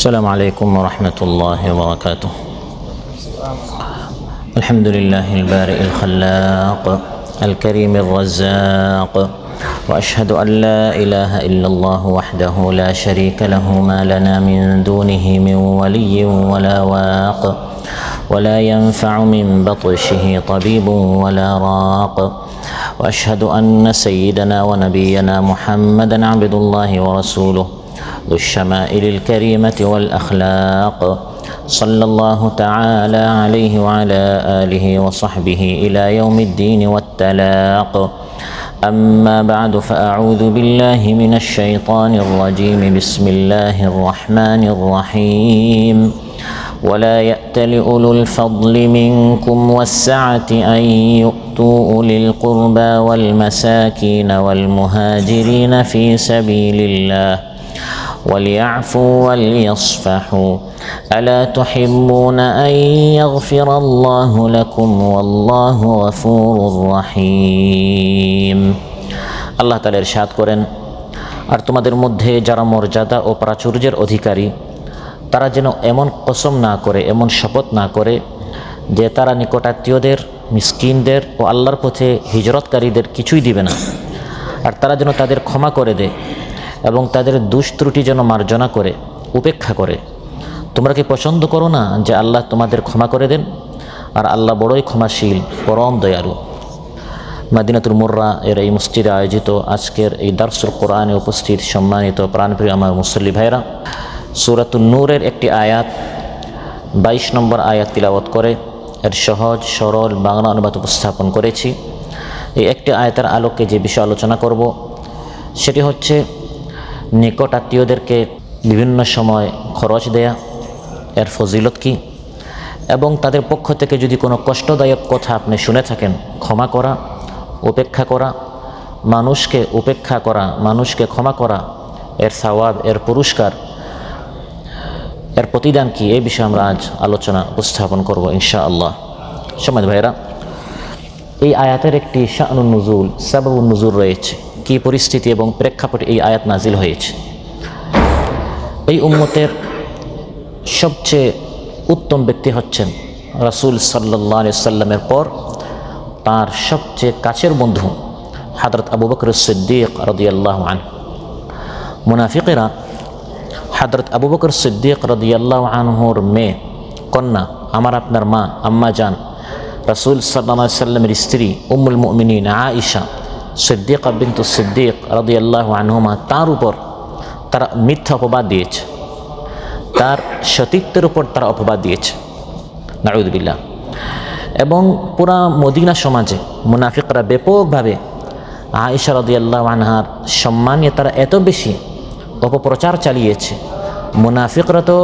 السلام عليكم ورحمة الله وبركاته. الحمد لله البارئ الخلاق الكريم الرزاق، وأشهد أن لا إله إلا الله وحده لا شريك له ما لنا من دونه من ولي ولا واق، ولا ينفع من بطشه طبيب ولا راق. وأشهد أن سيدنا ونبينا محمدا عبد الله ورسوله ذو الشمائل الكريمة والأخلاق، صلى الله تعالى عليه وعلى آله وصحبه إلى يوم الدين والتلاق. أما بعد، فأعوذ بالله من الشيطان الرجيم. بسم الله الرحمن الرحيم. ولا يأتل أولو الفضل منكم والسعة أن يؤتوا أولي القربى والمساكين والمهاجرين في سبيل الله وليعفوا وليصفحوا ألا تحبون أن يغفر الله لكم والله غفور رحيم। আল্লাহ তাআলা ইরশাদ করেন, আর তোমাদের মধ্যে যারা মর্যাদা ও প্রাচুর্যের অধিকারী তারা যেন এমন কসম না করে, এমন শপথ না করে যে তারা নিকটাত্মীয়দের, মিসকিনদের ও আল্লাহর পথে হিজরতকারীদের কিছুই দিবে না, আর তারা যেন তাদের ক্ষমা করে দেয় এবং তাদের দুষ্ত্রুটি যেন মার্জনা করে, উপেক্ষা করে। তোমরা কি পছন্দ করো না যে আল্লাহ তোমাদের ক্ষমা করে দেন? আর আল্লাহ বড়ই ক্ষমাশীল, পরম দয়ালু। মাদিনাতুল মুররা এর এই মসজিদে আয়োজিত আজকের এই দারসুল কোরআনে উপস্থিত সম্মানিত প্রাণপ্রিয় আমার মুসল্লি ভাইরা, সূরাতুন নূরের একটি আয়াত 22 নম্বর আয়াত তিলাওয়াত করে এর সহজ সরল বাংলা অনুবাদ উপস্থাপন করেছি। এই একটি আয়াতের আলোকে যে বিষয় আলোচনা করব সেটি হচ্ছে নিকট আত্মীয়দেরকে বিভিন্ন সময় খরচ দেয়া, এর ফজিলত কি, এবং তাদের পক্ষ থেকে যদি কোনো কষ্টদায়ক কথা আপনি শুনে থাকেন, ক্ষমা করা, উপেক্ষা করা, মানুষকে উপেক্ষা করা, মানুষকে ক্ষমা করা, এর সওয়াব, এর পুরস্কার, এর প্রতিদান কি, এই বিষয়ে আমরা আজ আলোচনা উপস্থাপন করব ইনশাআল্লাহ। সম্মানিত ভাইরা, এই আয়াতের একটি শানুন নুজুল, সাবাবুন নুজুল রয়েছে। কি পরিস্থিতি এবং প্রেক্ষাপটে এই আয়াত নাজিল হয়েছে? এই উম্মতের সবচেয়ে উত্তম ব্যক্তি হচ্ছেন রাসূল সাল্লাল্লাহু আলাইহি সাল্লামের পর তার সবচেয়ে কাছের বন্ধু হযরত আবু বকর সিদ্দিক রাদিয়াল্লাহু আনহু। মুনাফিকরা হযরত আবু বকর সিদ্দিক রাদিয়াল্লাহু আনহুর মেয়ে, কন্যা, আমার আপনার মা, আম্মা জান, রাসূল সাল্লাল্লাহু আলাইহি সাল্লামের স্ত্রী উম্মুল মুমিনিন আয়েশা সিদ্দিকা বিনতু সিদ্দিক রাদিয়াল্লাহু আনহুমা, তার উপর তারা মিথ্যা অপবাদ দিয়েছে, তার সতীত্বের উপর তারা অপবাদ দিয়েছে, নাউযুবিল্লাহ। এবং পুরা মদিনা সমাজে মুনাফিকরা ব্যাপকভাবে আয়েশা রাদিয়াল্লাহু আনহার সম্মান নিয়ে তারা এত বেশি অপপ্রচার চালিয়েছে। মুনাফিকরা তো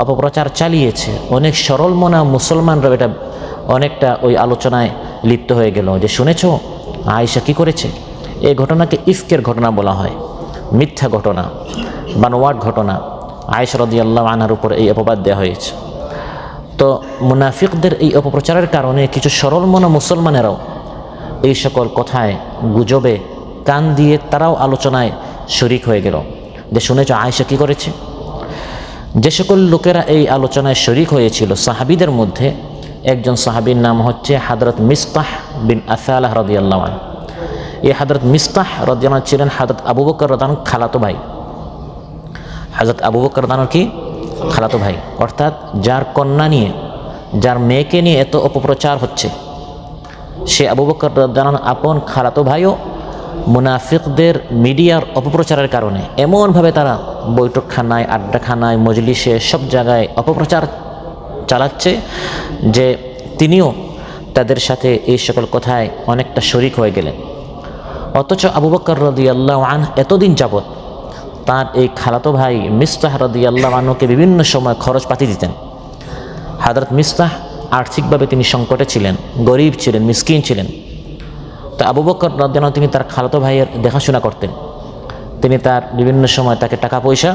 অপপ্রচার চালিয়েছে, অনেক সরল মনা মুসলমানরা এটা অনেকটা ওই আলোচনায় লিপ্ত হয়ে গেল যে শুনেছ আয়েশা কি করেছে। এই ঘটনাকে ইফকের ঘটনা বলা হয়, মিথ্যা ঘটনা, বানোয়াট ঘটনা। আয়েশা রাদিয়াল্লাহু আনহার উপর এই অপবাদ দেওয়া হয়েছে। তো মুনাফিকদের এই অপপ্রচারের কারণে কিছু সরল মনা মুসলমানেরাও এই সকল কথায়, গুজবে কান দিয়ে তারাও আলোচনায় শরিক হয়ে গেল যে শুনেছ আয়েশা কি করেছে। যে সকল লোকেরা এই আলোচনায় শরিক হয়েছিল সাহাবীদের মধ্যে একজন সাহাবীর নাম হচ্ছে হযরত মিসতাহ বিন আসালাহ রাদিয়াল্লাহু আনহু। এই হযরত মিসতাহ রাদিয়াল্লাহু ছিলেন হযরত আবু বকর রাদিয়াল্লাহু খালাতো ভাই। হযরত আবু বকর রাদিয়াল্লাহু কি খালাতো ভাই, অর্থাৎ যার কন্যা নিয়ে, যার মেয়েকে নিয়ে এত অপপ্রচার হচ্ছে, সে আবু বকর রাদিয়াল্লাহু আপন খালাতো ভাইও মুনাফিকদের মিডিয়ার অপপ্রচারের কারণে এমনভাবে তারা বৈঠকখানায়, আড্ডাখানায়, মজলিসে, সব জায়গায় অপপ্রচার চালাচ্ছে যে তিনিও তাদের সাথে এই সকল কথায় অনেকটা শরিক হয়ে গেলেন। অথচ আবু বকর রাদিয়াল্লাহু আনহু এতদিন যাবৎ তার এই খালাতো ভাই মিসতাহ রাদিয়াল্লাহু আনহুকে বিভিন্ন সময় খরচপাতি দিতেন। হযরত মিসতাহ আর্থিকভাবে তিনি সংকটে ছিলেন, গরিব ছিলেন, মিসকিন ছিলেন। তো আবু বকর রাদিয়াল্লাহু আনহু তিনি তার খালাতো ভাইয়ের দেখাশোনা করতেন, তিনি তার বিভিন্ন সময় তাকে টাকা পয়সা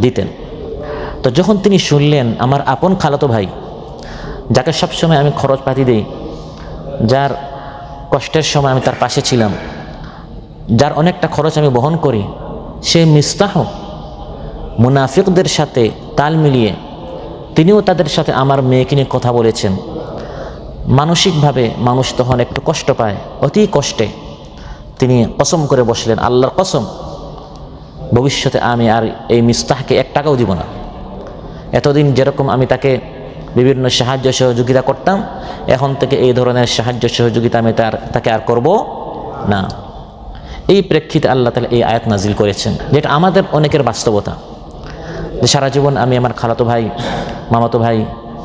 দিতেন। তো যখন তিনি শুনলেন আমার আপন খালাতো ভাই, যাকে সবসময় আমি খরচপাতি দিই, যার কষ্টের সময় আমি তার পাশে ছিলাম, যার অনেকটা খরচ আমি বহন করি, সে মিসতাহ মুনাফিকদের সাথে তাল মিলিয়ে তিনিও তাদের সাথে আমার মেয়েকে নিয়ে কথা বলেছেন। মানসিকভাবে মানুষ তখন একটু কষ্ট পায়, অতি কষ্টে তিনি কসম করে বসলেন, আল্লাহর কসম, ভবিষ্যতে আমি আর এই মিস্তাহকে 1 টাকাও দিব না। এতদিন যেরকম আমি তাকে বিভিন্ন সাহায্য সহযোগিতা করতাম, এখন থেকে এই ধরনের সাহায্য সহযোগিতা আমি তাকে আর করব না। এই প্রেক্ষিতে আল্লাহ তাআলা এই আয়াত নাজিল করেছেন, যেটা আমাদের অনেকের বাস্তবতা, যে সারা জীবন আমি আমার খালাতো ভাই, মামাতো ভাই,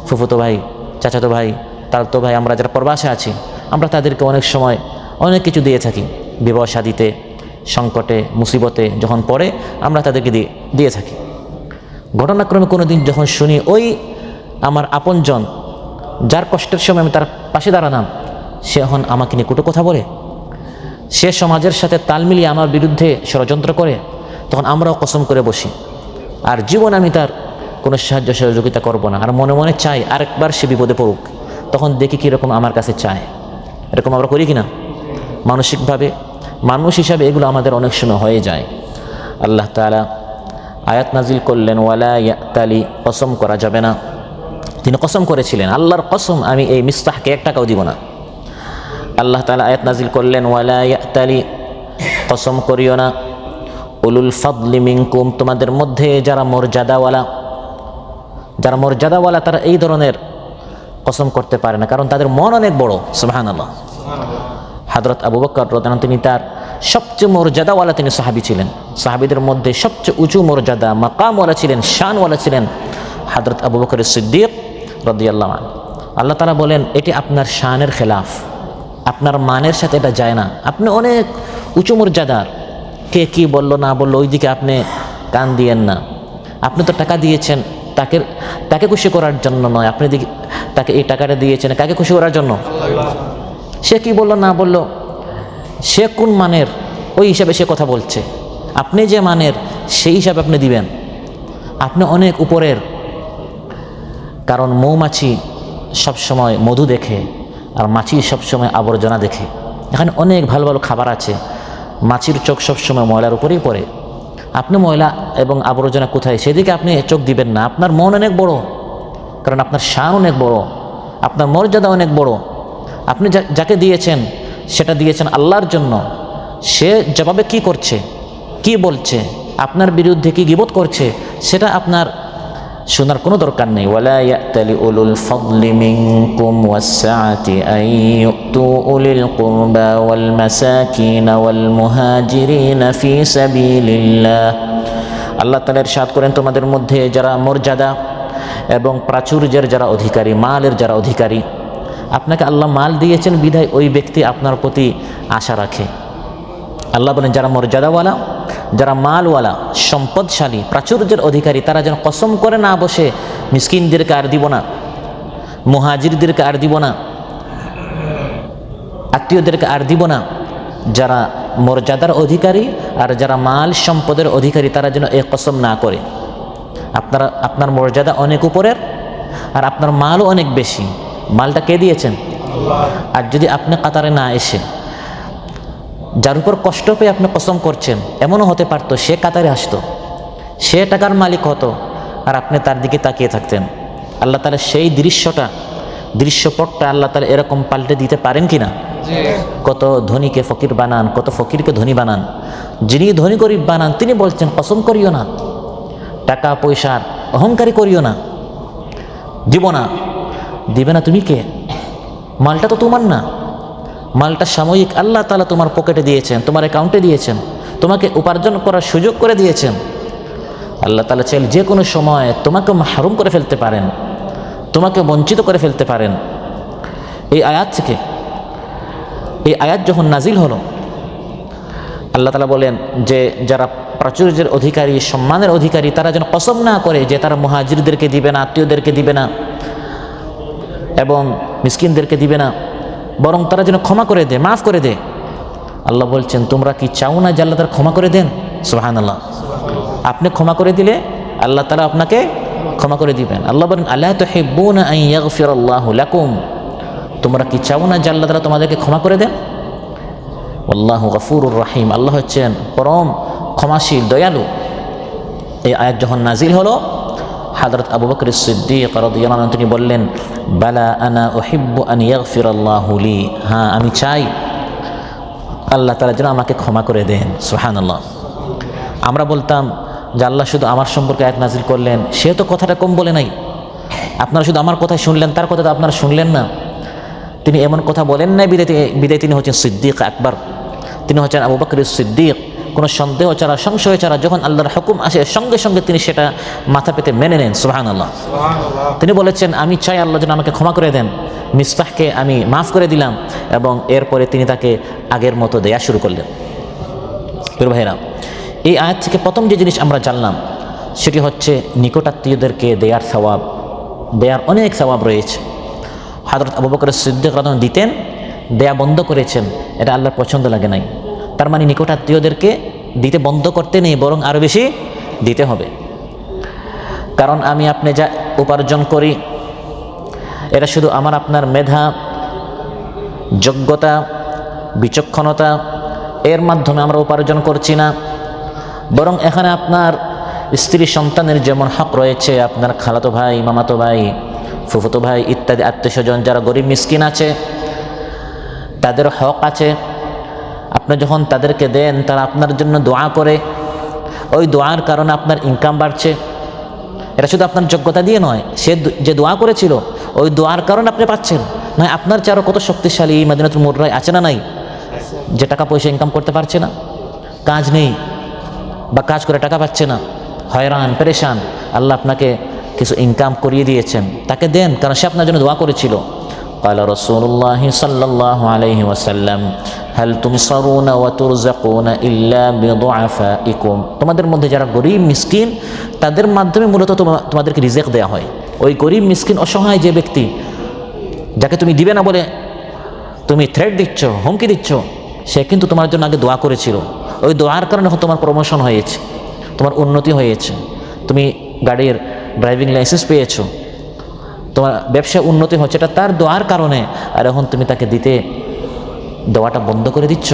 ফুফুতো ভাই, চাচাতো ভাই, তালতো ভাই, আমরা যারা প্রবাসে আছি, আমরা তাদেরকে অনেক সময় অনেক কিছু দিয়ে থাকি। বিবাহ শাদীতে, সংকটে, মুসিবতে যখন পড়ে আমরা তাদেরকে দিয়ে থাকি। ঘটনাক্রমে কোনো দিন যখন শুনি ওই আমার আপনজন, যার কষ্টের সময় আমি তার পাশে দাঁড়ালাম, সে এখন আমাকে নিয়ে কটু কথা বলে, সে সমাজের সাথে তাল মিলিয়ে আমার বিরুদ্ধে ষড়যন্ত্র করে, তখন আমরাও কসম করে বসি আর জীবন আমি তার কোনো সাহায্য সহযোগিতা করব না। আর মনে মনে চাই আরেকবার সে বিপদে পড়ুক, তখন দেখি কীরকম আমার কাছে চায়। এরকম আমরা করি কিনা? মানসিকভাবে, মানুষ হিসাবে এগুলো আমাদের অনেক সময় হয়ে যায়। আল্লাহ তাআলা আয়াত নাজিল করলেন, ওয়ালা ইয়াতালি, কসম করা যাবে না। তিনি কসম করেছিলেন, আল্লাহর কসম, আমি এই মিস্তাহকে 1 টাকাও দিব না। আল্লাহ তাআলা আয়াত নাজিল করলেন, ওয়ালা ইয়াতালি, কসম করিও না, উলুল ফাদলি মিনকুম, তোমাদের মধ্যে যারা মর্যাদাওয়ালা তারা এই ধরনের কসম করতে পারে না, কারণ তাদের মন অনেক বড়। সুবহানাল্লাহ। হযরত আবু বকর রাদিয়াল্লাহু আনহু, তিনি তার সবচেয়ে মর্যাদাওয়ালা তিনি সাহাবী ছিলেন, সাহাবীদের মধ্যে সবচেয়ে উঁচু মর্যাদা, মাকামওয়ালা ছিলেন, শানওয়ালা ছিলেন হযরত আবু বকর সিদ্দিক রাদিয়াল্লাহু আনহু। আল্লাহ তাআলা বলেন, এটি আপনার শানের খেলাফ, আপনার মানের সাথে এটা যায় না। আপনি অনেক উঁচু মর্যাদার, কে কি বললো না বললো ওই দিকে আপনি কান দিয়েন না। আপনি তো টাকা দিয়েছেন তাকে খুশি করার জন্য নয়, আপনি তাকে এই টাকাটা দিয়েছেন কাকে খুশি করার জন্য? সে কি বললো না বললো, সে কোন মানের, ওই হিসাবে সে কথা বলছে। আপনি যে মানের সেই হিসাবে আপনি দিবেন, আপনি অনেক উপরের। কারণ মৌমাছি সবসময় মধু দেখে আর মাছি সবসময় আবর্জনা দেখে। এখানে অনেক ভালো ভালো খাবার আছে, মাছির চোখ সবসময় ময়লার উপরেই পড়ে। আপনি ময়লা এবং আবর্জনা কোথায়, সেদিকে আপনি চোখ দিবেন না। আপনার মন অনেক বড়, কারণ আপনার শান অনেক বড়, আপনার মর্যাদা অনেক বড়। আপনি যাকে দিয়েছেন সেটা দিয়েছেন আল্লাহর জন্য। সে জবাবে কি করছে, কি বলছে, আপনার বিরুদ্ধে কি গীবত করছে, সেটা আপনার শোনার কোনো দরকার নেই। ওয়ালা ইয়াতালি উলুল ফাদলি মিনকুম ওয়াসসাআতি আন ইউতু উলিল কুরবা ওয়াল মাসাকিন ওয়াল মুহাজিরিন ফি সাবিলিল্লাহ। আল্লাহ তাআলা ইরশাদ করেন, তোমাদের মধ্যে যারা মর্যাদা এবং প্রাচুর্যের যারা অধিকারী, মালের যারা অধিকারী, আপনাকে আল্লাহ মাল দিয়েছেন বিধায় ওই ব্যক্তি আপনার প্রতি আশা রাখে। আল্লাহ বলেন, যারা মর্যাদাওয়ালা, যারা মালওয়ালা, সম্পদশালী, প্রাচুর্যের অধিকারী, তারা যেন কসম করে না বসে মিসকিনদেরকে আর দিব না, মুহাজিরদেরকে আর দিব না, আত্মীয়দেরকে আর দিব না। যারা মর্যাদার অধিকারী আর যারা মাল সম্পদের অধিকারী, তারা যেন এই কসম না করে। আপনার মর্যাদা অনেক উপরের আর আপনার মালও অনেক বেশি। মালটা কে দিয়েছেন? আর যদি আপনি কাতারে না এসে যার উপর কষ্ট পেয়ে আপনি কসম করছেন, এমনও হতে পারতো সে কাতারে আসতো, সে টাকার মালিক হতো আর আপনি তার দিকে তাকিয়ে থাকতেন। আল্লাহ তাআলা সেই দৃশ্যপটটা আল্লাহ তাআলা এরকম পাল্টে দিতে পারেন কিনা? কত ধনীকে ফকির বানান, কত ফকিরকে ধনী বানান। যিনি ধনী গরিব বানান তিনি বলছেন, কসম করিও না, টাকা পয়সার অহংকারী করিও না, দিব না। দিবে না তুমি কে? মালটা তো তোমার না, মালটা সাময়িক আল্লাহ তাআলা তোমার পকেটে দিয়েছেন, তোমার অ্যাকাউন্টে দিয়েছেন, তোমাকে উপার্জন করার সুযোগ করে দিয়েছেন। আল্লাহ তাআলা চাইলে যে কোনো সময় তোমাকে মাহরুম করে ফেলতে পারেন, তোমাকে বঞ্চিত করে ফেলতে পারেন। এই আয়াত থেকে, এই আয়াত যখন নাজিল হলো, আল্লাহ তাআলা বলেন যে যারা প্রাচুর্যের অধিকারী, সম্মানের অধিকারী, তারা যেন কসম না করে যে তারা মুহাজিরদেরকে দিবে না, আত্মীয়দেরকে দিবে না এবং মিসকিনদেরকে দিবে না, বরং তারা যেন ক্ষমা করে দেয়, মাফ করে দেয়। আল্লাহ বলছেন, তোমরা কি চাও না যে আল্লাহ তাআলা ক্ষমা করে দেন? সুবহানাল্লাহ। আপনি ক্ষমা করে দিলে আল্লাহ তাআলা আপনাকে ক্ষমা করে দিবেন। আল্লাহ বলেন, আলা তুহিব্বুনা আন ইয়াগফিরাল্লাহু লাকুম, তোমরা কি চাও না যে আল্লাহ তাআলা তোমাদেরকে ক্ষমা করে দেন? আল্লাহু গফুরুর রহিম, আল্লাহ হচ্ছেন পরম ক্ষমাশীল, দয়ালু। এই আয়াত যখন নাজিল হলো, হযরত আবু বকর সিদ্দিক রাদিয়াল্লাহু আনহু তিনি বললেন, বালা আনা উহিব্বু আন ইয়াগফিরাল্লাহু লি, হ্যাঁ আমি চাই আল্লাহ তাআলা যেন আমাকে ক্ষমা করে দেন। সুবহানাল্লাহ। আমরা বলতাম যে আল্লাহ শুধু আমার সম্পর্কে আয়াত নাজিল করলেন, সে তো কথাটা কম বলে নাই, আপনারা শুধু আমার কথাই শুনলেন, তার কথা তো আপনারা শুনলেন না। তিনি এমন কথা বলেন নাই বিদায় তিনি হচ্ছেন সিদ্দিক আকবর, তিনি হচ্ছেন আবু বকর সিদ্দিক। কোনো সন্দেহ ছাড়া, সংশয় ছাড়া যখন আল্লাহর হুকুম আসে সঙ্গে সঙ্গে তিনি সেটা মাথা পেতে মেনে নেন। সুবহানাল্লাহ। তিনি বলেছেন, আমি চাই আল্লাহ যেন আমাকে ক্ষমা করে দেন, মিসবাহকে আমি মাফ করে দিলাম, এবং এরপরে তিনি তাকে আগের মতো দেয়া শুরু করলেন। প্রিয় ভাইরা, এই আয়াত থেকে প্রথম যে জিনিস আমরা জানলাম সেটি হচ্ছে নিকটাত্মীয়দেরকে দেয়ার সওয়াব, দেয়ার অনেক সওয়াব রয়েছে। হযরত আবু বকর সিদ্দিক রাদিয়াল্লাহু আনহু দিতেন, দেয়া বন্ধ করেছেন, এটা আল্লাহর পছন্দ লাগে নাই। তার মানে নিকটাত্মীয়দেরকে দিতে বন্ধ করতে নেই, বরং আরও বেশি দিতে হবে। কারণ আমি আপনি যা উপার্জন করি এটা শুধু আমার আপনার মেধা, যোগ্যতা, বিচক্ষণতা এর মাধ্যমে আমরা উপার্জন করছি না, বরং এখানে আপনার স্ত্রী সন্তানের যেমন হক রয়েছে, আপনার খালাতো ভাই, মামাতো ভাই, ফুফুতো ভাই ইত্যাদি আত্মীয় স্বজন যারা গরিব মিসকিন আছে তাদের হক আছে। আপনি যখন তাদেরকে দেন, তারা আপনার জন্য দোয়া করে, ওই দোয়ার কারণে আপনার ইনকাম বাড়ছে। এটা শুধু আপনার যোগ্যতা দিয়ে নয়, সে যে দোয়া করেছিল ওই দোয়ার কারণে আপনি পাচ্ছেন। নয় আপনার চেয়ে আরও কত শক্তিশালী মদিনাতুল মুনওয়ারায় আছে না নাই, যে টাকা পয়সা ইনকাম করতে পারছে না, কাজ নেই বা কাজ করে টাকা পাচ্ছে না, হয়রান পেরেশান, আল্লাহ আপনাকে কিছু ইনকাম করিয়ে দিয়েছেন, তাকে দেন, কারণ সে আপনার জন্য দোয়া করেছিল। قال رسول الله صلى الله عليه وسلم هل تنصرون وترزقون إلا بضعفائكم, তোমাদের মধ্যে যারা গরিব মিসকিন তাদের মাধ্যমে মূলত তোমাদেরকে রিজিক দেয়া হয়। ওই গরিব মিসকিন অসহায় যে ব্যক্তি, যাকে তুমি দিবে না বলে তুমি থ্রেট দিচ্ছ, হুমকি দিচ্ছ, সে কিন্তু তোমার জন্য আগে দোয়া করেছিল। ওই দোয়ার কারণে এখন তোমার প্রমোশন হয়েছে, তোমার উন্নতি হয়েছে, তুমি গাড়ির ড্রাইভিং লাইসেন্স পেয়েছো, তোমার ব্যবসায় উন্নতি হচ্ছে, এটা তার দোয়ার কারণে। আর এখন তুমি তাকে দিতে দেওয়াটা বন্ধ করে দিচ্ছ।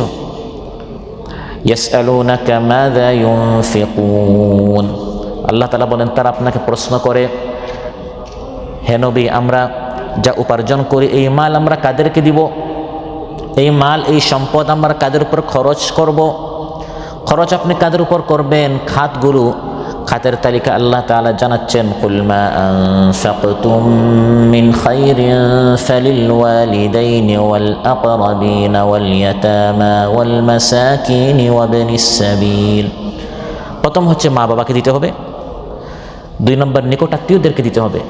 ইয়াসআলুনাকা মাযা ইউনফিকুন, আল্লাহ তাআলা বলেন তারা আপনাকে প্রশ্ন করে, হে নবী আমরা যা উপার্জন করি এই মাল আমরা কাদেরকে দিব, এই মাল এই সম্পদ আমরা কাদের উপর খরচ করব, খরচ আপনি কাদের উপর করবেন। খাতগুলো, খাতের তালিকা আল্লাহ তাআলা জানাচ্ছেন, কুল মা আনফাকতুম মিন খাইরিন ফালিল ওয়ালিদাইনি ওয়াল আকরাবিন ওয়াল ইয়াতামা ওয়াল মাসাকিন ওয়া ইবনিস সাবিল। প্রথম হচ্ছে মা বাবাকে দিতে হবে, 2 নম্বর নিকটাত্মীয়দেরকে দিতে হবে,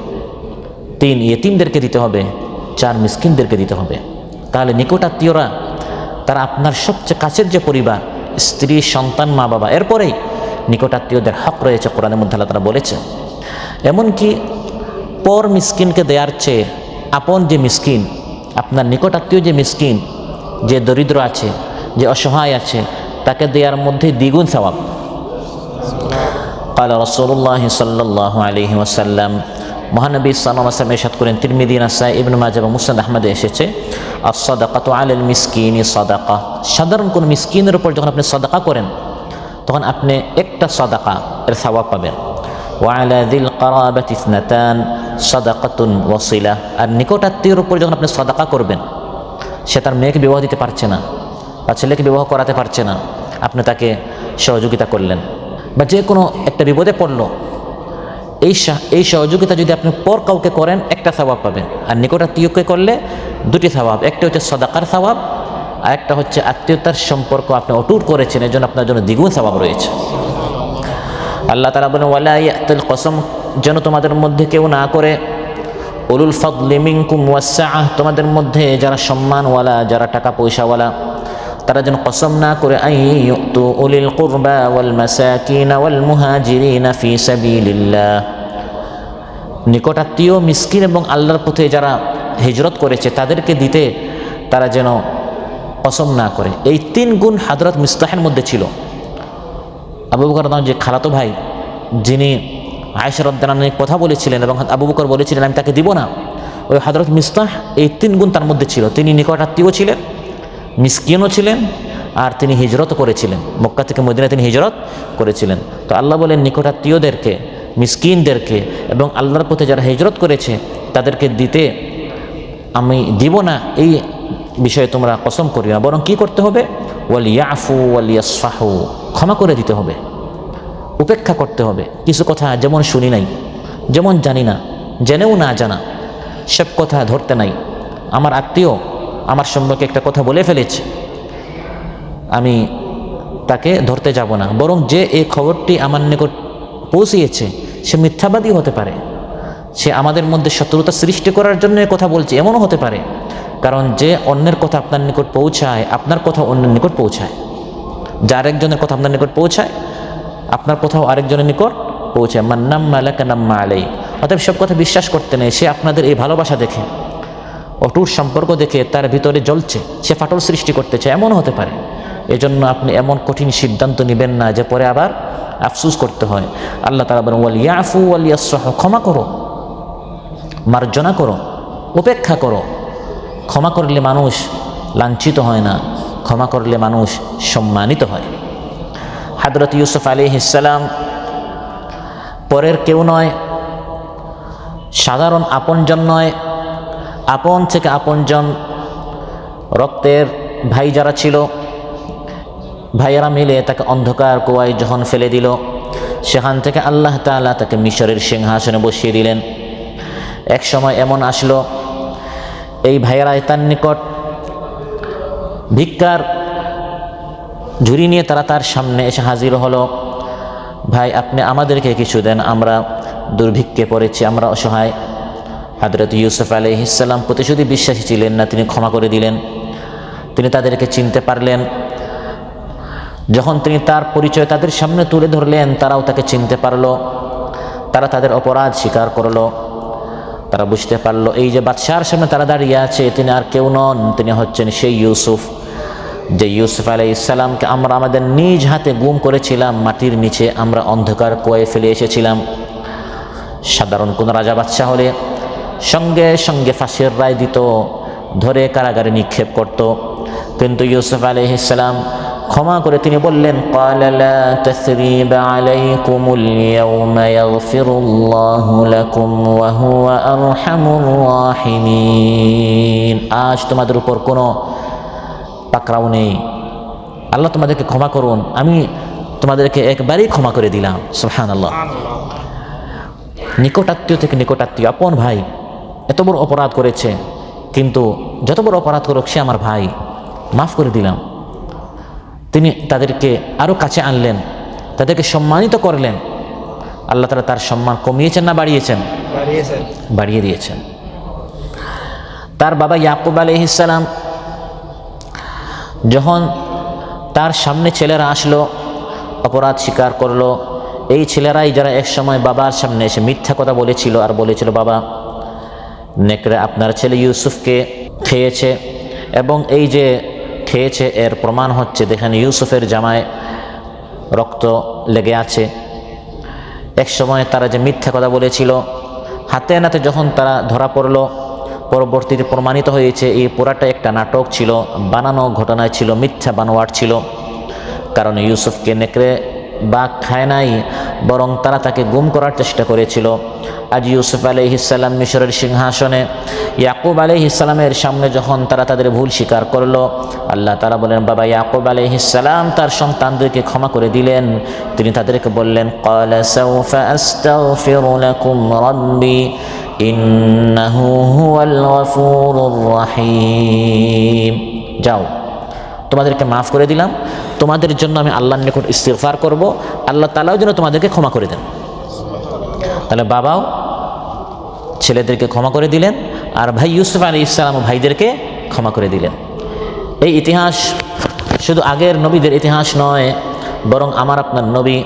3 ইয়েতিমদেরকে দিতে হবে, 4 মিসকিনদেরকে দিতে হবে। তাহলে নিকটাত্মীয়রা তারা আপনার সবচেয়ে কাছের যে পরিবার, স্ত্রী, সন্তান, মা বাবা, এরপরেই নিকটাত্মীয়দের হক রয়েছে। কোরআনের মধ্যে আল্লাহ তাআলা বলেছে, এমনকি পর মিসকিনকে দেওয়ার চেয়ে আপন যে মিসকিন, আপনার নিকটাত্মীয় যে মিসকিন, যে দরিদ্র আছে, যে অসহায় আছে, তাকে দেওয়ার মধ্যে দ্বিগুণ সওয়াব। قال رسول الله صلى الله عليه وسلم, মহানবী সাল্লাল্লাহু আলাইহি ওয়াসাল্লাম ইরশাদ করেন, তিরমিজি, নাসাঈ, ইবনে মাজাহ এবং মুসনাদ আহমদে এসেছে, আস-সাদাকাতু আলাল মিসকিনি সাদাকা, সাধারণ কোন মিসকিনের উপর যখন আপনি সাদাকা করেন তখন আপনি একটা সাদাকা এর সওয়াব পাবেন। ওয়া আলা যিল কারাবাতি ইসনাতান সাদাকাতুন ওয়াসিলা, আর নিকটাত্মীয়ের উপর যখন আপনি সাদাকা করবেন, সে তার মেয়েকে বিবাহ দিতে পারছে না বা ছেলেকে বিবাহ করাতে পারছে না, আপনি তাকে সহযোগিতা করলেন, বা যে কোনো একটা বিপদে পড়লো, এই সহযোগিতা যদি আপনি পর কাউকে করেন একটা সওয়াব পাবেন। আর নিকটাত্মীয়কে করলে 2টি সওয়াব, একটা হচ্ছে সাদাকার সওয়াব, আর একটা হচ্ছে আত্মীয়তার সম্পর্ক আপনি অটুট করেছেন, এর জন্য আপনার জন্য দ্বিগুণ সওয়াব রয়েছে। আল্লাহ তাআলা বলেন, ওয়ালা ইয়াতুল কসম, যেন তোমাদের মধ্যে কেউ না করে, উলুল ফাদলি মিনকুম ওয়াসআহ, তোমাদের মধ্যে যারা সম্মানওয়ালা, যারা টাকা পয়সাওয়ালা, তারা যেন কসম না করে, আইয়ুতু উলিল কুরবা ওয়াল মাসাকিন ওয়াল মুহাজিরিন ফি সাবিলিল্লাহ, নিকটাত্মীয়, মিসকিন এবং আল্লাহর পথে যারা হিজরত করেছে তাদেরকে দিতে তারা যেন কসম না করে। এই 3 গুণ হযরত মিসতাহের মধ্যে ছিল। আবু বকর যে খালাতো ভাই, যিনি আয়েশা রাদিয়াল্লাহু আনহার কথা বলেছিলেন এবং আবু বকর বলেছিলেন আমি তাকে দিব না, ওই হযরত মিসতাহ এই 3 গুণ তার মধ্যে ছিল। তিনি নিকটাত্মীয় ছিলেন, মিসকিনও ছিলেন, আর তিনি হিজরত করেছিলেন, মক্কা থেকে মদিনা তিনি হিজরত করেছিলেন। তো আল্লাহ বলেন নিকটাত্মীয়দেরকে, মিসকিনদেরকে এবং আল্লাহর পথে যারা হিজরত করেছে তাদেরকে দিতে আমি দিব না, এই বিষয়ে তোমরা কসম করি না, বরং কি করতে হবে? ওয়ালিয়াফু ওয়ালিয়াসফাহু, ক্ষমা করে দিতে হবে, উপেক্ষা করতে হবে। কিছু কথা যেমন শুনি নাই, যেমন জানি না, জেনেও না জানা, সব কথা ধরতে নাই। আমার আত্মীয় আমার সম্পর্কে একটা কথা বলে ফেলেছে, আমি তাকে ধরতে যাব না, বরং যে এই খবরটি আমার নিকট পৌঁছিয়েছে সে মিথ্যাবাদী হতে পারে, সে আমাদের মধ্যে শত্রুতা সৃষ্টি করার জন্য কথা বলছে, এমনও হতে পারে। কারণ যে অন্যের কথা আপনার নিকট পৌঁছায়, আপনার কথা অন্যের নিকট পৌঁছায়। যে আরেকজনের কথা আপনার নিকট পৌঁছায়, আপনার কোথাও আরেকজনের নিকট পৌঁছায়। মান্নাম মালাকা নাম্মা আলাই। অতএব সব কথা বিশ্বাস করতে নেই। সে আপনাদের এই ভালোবাসা দেখে, অটুট সম্পর্ক দেখে তার ভিতরে জ্বলছে, সে ফাটল সৃষ্টি করতে চায়, এমনও হতে পারে। এজন্য আপনি এমন কঠিন সিদ্ধান্ত নেবেন না যে পরে আবার আফসোস করতে হয়। আল্লাহ তাআলা বলেন ওয়ালিয়াফু ওয়ালিয়াসফাহু, ক্ষমা করো, মার্জনা করো, উপেক্ষা করো। ক্ষমা করলে মানুষ লাঞ্ছিত হয় না, ক্ষমা করলে মানুষ সম্মানিত হয়। হযরত ইউসুফ আলাইহিস সালাম পরের কেউ নয়, সাধারণ আপনজন নয়, আপন থেকে আপনজন, রক্তের ভাই যারা ছিল, ভাইয়েরা মিলে তাকে অন্ধকার কুয়ায় যখন ফেলে দিল, সেখান থেকে আল্লাহ তাআলা তাকে মিশরের সিংহাসনে বসিয়ে দিলেন। এক সময় এমন আসলো, এই ভাইয়েরা তার নিকট ভিক্ষার ঝুড়ি নিয়ে তারা তার সামনে এসে হাজির হলো। ভাই আপনি আমাদেরকে কিছু দেন, আমরা দুর্ভিক্ষে পড়েছি, আমরা অসহায়। হযরত ইউসুফ আলাইহিস সালাম প্রতিশোধী বিশ্বাসী ছিলেন না, তিনি ক্ষমা করে দিলেন। তিনি তাদেরকে চিনতে পারলেন। যখন তিনি তার পরিচয় তাদের সামনে তুলে ধরলেন, তারাও তাকে চিনতে পারলো। তারা তাদের অপরাধ স্বীকার করলো। তারা বুঝতে পারলো এই যে বাদশার সামনে তারা দাঁড়িয়ে আছে, তিনি আর কেউ নন, তিনি হচ্ছেন সেই ইউসুফ, যে ইউসুফ আলাইহিস সালামকে আমরা আমাদের নিজ হাতে গুম করেছিলাম, মাটির নিচে আমরা অন্ধকার কুয়ায় ফেলে এসেছিলাম। সাধারণ কোন রাজা বাদশা হলে সঙ্গে সঙ্গে ফাঁসির রায় দিত, ধরে কারাগারে নিক্ষেপ করত। কিন্তু ইউসুফ আলাইহিস সালাম ক্ষমা করে তিনি বললেন ক্বালা লা তাসরিবা আলাইকুমুল ইয়াওমা ইয়াগফিরুল্লাহু লাকুম ওয়া হুয়া আরহামুর রাহিমিন। আজ তোমাদের উপর কোনো পাকড়াও নেই, আল্লাহ তোমাদেরকে ক্ষমা করুন, আমি তোমাদেরকে একবারই ক্ষমা করে দিলাম। সুবহানাল্লাহ। নিকটাত্মীয় থেকে নিকটাত্মীয়, আপন ভাই এত বড় অপরাধ করেছে, কিন্তু যত বড় অপরাধ করুক সে আমার ভাই, মাফ করে দিলাম। তিনি তাদেরকে আরও কাছে আনলেন, তাদেরকে সম্মানিত করলেন। আল্লাহ তাআলা তার সম্মান কমিয়েছেন না বাড়িয়েছেন? বাড়িয়ে দিয়েছেন। তার বাবা ইয়াকুব আলাইহিস সালাম যখন তার সামনে ছেলেরা আসলো, অপরাধ স্বীকার করলো, এই ছেলেরাই যারা এক সময় বাবার সামনে এসে মিথ্যা কথা বলেছিল আর বলেছিল বাবা নেকড়ে আপনার ছেলে ইউসুফকে খেয়েছে, এবং এই যে খেয়েছে এর প্রমাণ হচ্ছে দেখেন ইউসুফের জামায় রক্ত লেগে আছে। এক সময় তারা যে মিথ্যা কথা বলেছিল, হাতে নাতে যখন তারা ধরা পড়লো, পরবর্তীতে প্রমাণিত হয়েছে এই পুরাটা একটা নাটক ছিল, বানানো ঘটনায় ছিল, মিথ্যা বানোয়াট ছিল। কারণ ইউসুফকে নেকড়ে বাঘ খায় নাই, বরং তারা তাকে গুম করার চেষ্টা করেছিল। আজ ইউসুফ আলাইহিস সালাম মিশরের সিংহাসনে, ইয়াকুব আলাইহিস সালামের সামনে যখন তারা তাদের ভুল স্বীকার করলো, আল্লাহ তাআলা বলেন বাবা ইয়াকুব আলাইহিস সালাম তার সন্তানদেরকে ক্ষমা করে দিলেন। তিনি তাদেরকে বললেন ক্বালা সাউফা আস্তাগফিরু লাকুম রাব্বি ইন্নাহু হুয়াল গফুরুর রাহিম। যাও, তোমাদেরকে মাফ করে দিলাম, তোমাদের জন্য আমি আল্লাহর নিকট ইস্তিগফার করব, আল্লাহ তাআলাও যেন তোমাদেরকে ক্ষমা করে দেন। তাহলে বাবাও ছেলেদেরকে ক্ষমা করে দিলেন, আর ভাই ইউসুফ আলাইহিস সালাম ভাইদেরকে ক্ষমা করে দিলেন। এই ইতিহাস শুধু আগের নবীদের ইতিহাস নয়, বরং আমার আপনার নবী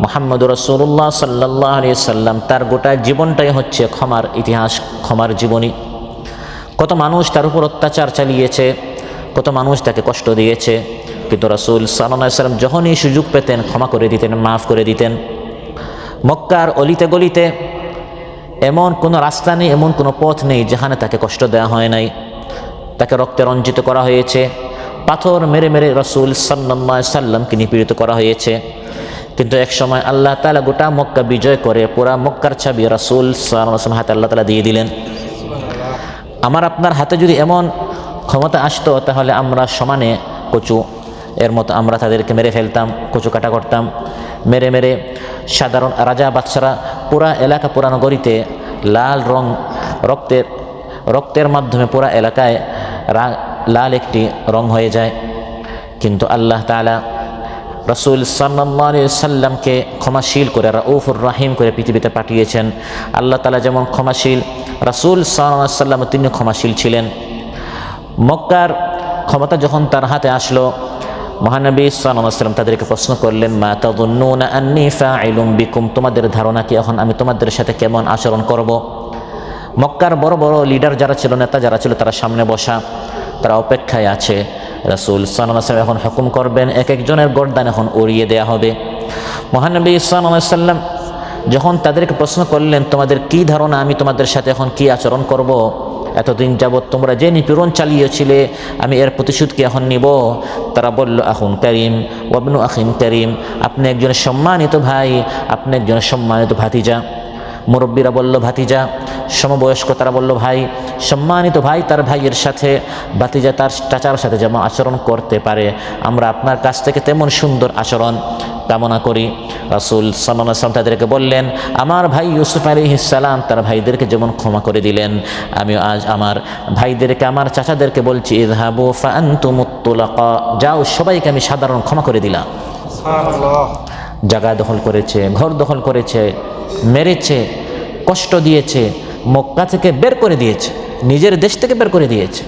মুহাম্মদুর রাসূলুল্লাহ সাল্লাল্লাহু আলাইহি সাল্লাম তার গোটা জীবনটাই হচ্ছে ক্ষমার ইতিহাস, ক্ষমার জীবনী। কত মানুষ তার উপর অত্যাচার চালিয়েছে, কত মানুষ তাকে কষ্ট দিয়েছে, কিন্তু রাসূল সাল্লাল্লাহু আলাইহি সাল্লাম যখনই সুযোগ পেতেন ক্ষমা করে দিতেন, মাফ করে দিতেন। মক্কার অলিতে গলিতে এমন কোনো রাস্তা নেই, এমন কোনো পথ নেই যেখানে তাকে কষ্ট দেওয়া হয় নাই, তাকে রক্তে রঞ্জিত করা হয়েছে, পাথর মেরে মেরে রাসূল সাল্লাল্লাহু আলাইহি সাল্লামকে নিপীড়িত করা হয়েছে। কিন্তু এক সময় আল্লাহ তাআলা গোটা মক্কা বিজয় করে পুরা মক্কার চাবি রাসূল সাল্লাল্লাহু আলাইহি ওয়াসাল্লামের হাতে আল্লাহ তাআলা দিয়ে দিলেন। আমার আপনার হাতে যদি এমন ক্ষমতা আসতো তাহলে আমরা সমানে কচু এর মতো আমরা তাদেরকে মেরে ফেলতাম, কচু কাটা করতাম। মেরে মেরে সাধারণ রাজা বাদশারা পুরা এলাকা, পুরা নগরীতে লাল রং, রক্তের মাধ্যমে পুরা এলাকায় লাল একটি রং হয়ে যায়। কিন্তু আল্লাহ তাআলা রাসূল সাল্লাল্লাহু আলাইহি সাল্লামকে ক্ষমাশীল করে, রাউফুর রাহিম করে পৃথিবীতে পাঠিয়েছেন। আল্লাহ তাআলা যেমন ক্ষমাশীল, রাসূল সাল্লাল্লাহু আলাইহি সাল্লাম তিনি ক্ষমাশীল ছিলেন। মক্কার ক্ষমতা যখন তার হাতে আসলো, মহানবী সাল্লাল্লাহু আলাইহি সাল্লাম তাদেরকে প্রশ্ন করলেন, মা তাযুন্নুনা আন্নী ফাইলুম বিকুম, তোমাদের ধারণা কি এখন আমি তোমাদের সাথে কেমন আচরণ করব? মক্কার বড় বড় লিডার যারা ছিল, নেতা যারা ছিল, তারা সামনে বসা, তারা অপেক্ষায় আছে। রাসূল সাল্লাল্লাহু আলাইহি সাল্লাম এখন হুকুম করবেন, এক একজনের গর্দান এখন উড়িয়ে দেয়া হবে। মহানবী সাল্লাল্লাহু আলাইহি সাল্লাম যখন তাদেরকে প্রশ্ন করলেন, তোমাদের কি ধারণা আমি তোমাদের সাথে এখন কি আচরণ করব? এতদিন যাবৎ তোমরা যে নিপীড়ন চালিয়েছিলে আমি এর প্রতিশোধ কি এখন নিব? তারা বলল, আখুন করিম ওয়াবনু আখিন করিম, আপনি একজন সম্মানিত ভাই, আপনি একজন সম্মানিত ভাতিজা। মুরব্বীরা বলল ভাতিজা, সমবয়স্ক তারা বলল ভাই। সম্মানিত ভাই তার ভাইয়ের সাথে, ভাতিজা তার চাচার সাথে যেমন আচরণ করতে পারে, আমরা আপনার কাছ থেকে তেমন সুন্দর আচরণ কামনা করি। রাসূল সাল্লাল্লাহু আলাইহি ওয়াসাল্লাম তাদেরকে বললেন, আমার ভাই ইউসুফ আলাইহিস সালাম তার ভাইদেরকে যেমন ক্ষমা করে দিলেন, আমি আজ আমার ভাইদেরকে, আমার চাচাদেরকে বলছি, ইযহাবু ফাআনতুমুত তুলাকা, যাও সবাইকে আমি সাধারণ ক্ষমা করে দিলাম। সুবহানাল্লাহ। জায়গা দখল করেছে, ঘর দখল করেছে, মেরেছে, কষ্ট দিয়েছে, মক্কা থেকে বের করে দিয়েছে, নিজের দেশ থেকে বের করে দিয়েছে।